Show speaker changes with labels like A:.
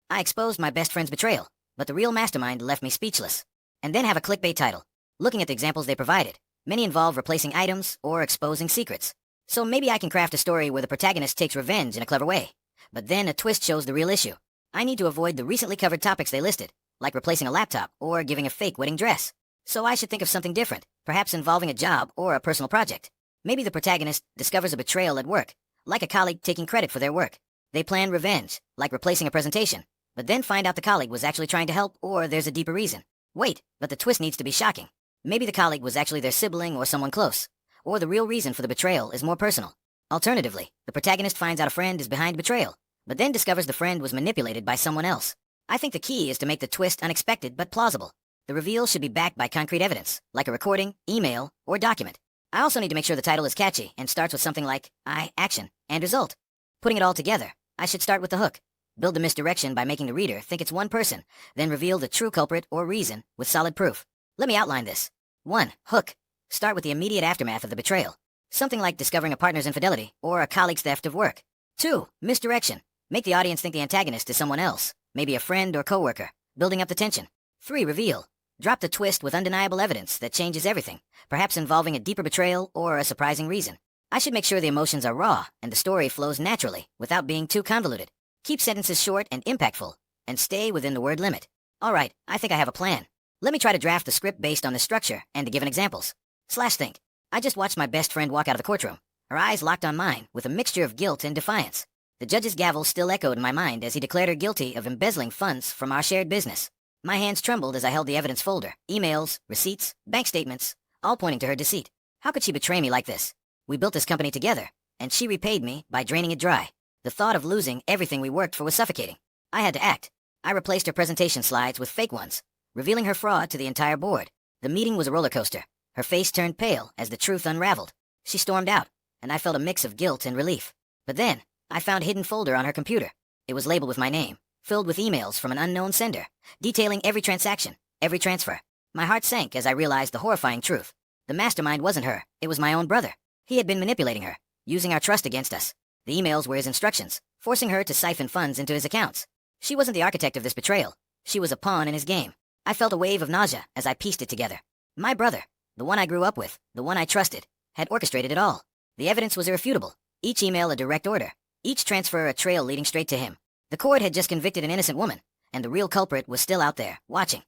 A: I exposed my best friend's betrayal, but the real mastermind left me speechless. And then have a clickbait title. Looking at the examples they provided, many involve replacing items or exposing secrets. So maybe I can craft a story where the protagonist takes revenge in a clever way. But then a twist shows the real issue. I need to avoid the recently covered topics they listed, like replacing a laptop or giving a fake wedding dress. So I should think of something different, perhaps involving a job or a personal project. Maybe the protagonist discovers a betrayal at work, like a colleague taking credit for their work. They plan revenge, like replacing a presentation, but then find out the colleague was actually trying to help or there's a deeper reason. Wait, but the twist needs to be shocking. Maybe the colleague was actually their sibling or someone close, or the real reason for the betrayal is more personal. Alternatively, the protagonist finds out a friend is behind betrayal, but then discovers the friend was manipulated by someone else. I think the key is to make the twist unexpected but plausible. The reveal should be backed by concrete evidence, like a recording, email, or document. I also need to make sure the title is catchy and starts with something like action, and result. Putting it all together, I should start with the hook. Build the misdirection by making the reader think it's one person, then reveal the true culprit or reason with solid proof. Let me outline this. 1. Hook. Start with the immediate aftermath of the betrayal. Something like discovering a partner's infidelity or a colleague's theft of work. 2. Misdirection. Make the audience think the antagonist is someone else, maybe a friend or coworker, building up the tension. 3. Reveal. Drop the twist with undeniable evidence that changes everything, perhaps involving a deeper betrayal or a surprising reason. I should make sure the emotions are raw and the story flows naturally without being too convoluted. Keep sentences short and impactful, and stay within the word limit. Alright, I think I have a plan. Let me try to draft the script based on this structure and the given examples. Think. I just watched my best friend walk out of the courtroom, her eyes locked on mine with a mixture of guilt and defiance. The judge's gavel still echoed in my mind as he declared her guilty of embezzling funds from our shared business. My hands trembled as I held the evidence folder, emails, receipts, bank statements, all pointing to her deceit. How could she betray me like this? We built this company together, and she repaid me by draining it dry. The thought of losing everything we worked for was suffocating. I had to act. I replaced her presentation slides with fake ones, revealing her fraud to the entire board. The meeting was a roller coaster. Her face turned pale as the truth unraveled. She stormed out, and I felt a mix of guilt and relief. But then, I found a hidden folder on her computer. It was labeled with my name, filled with emails from an unknown sender, detailing every transaction, every transfer. My heart sank as I realized the horrifying truth. The mastermind wasn't her, it was my own brother. He had been manipulating her, using our trust against us. The emails were his instructions, forcing her to siphon funds into his accounts. She wasn't the architect of this betrayal. She was a pawn in his game. I felt a wave of nausea as I pieced it together. My brother, the one I grew up with, the one I trusted, had orchestrated it all. The evidence was irrefutable. Each email a direct order, each transfer a trail leading straight to him. The court had just convicted an innocent woman, and the real culprit was still out there, watching.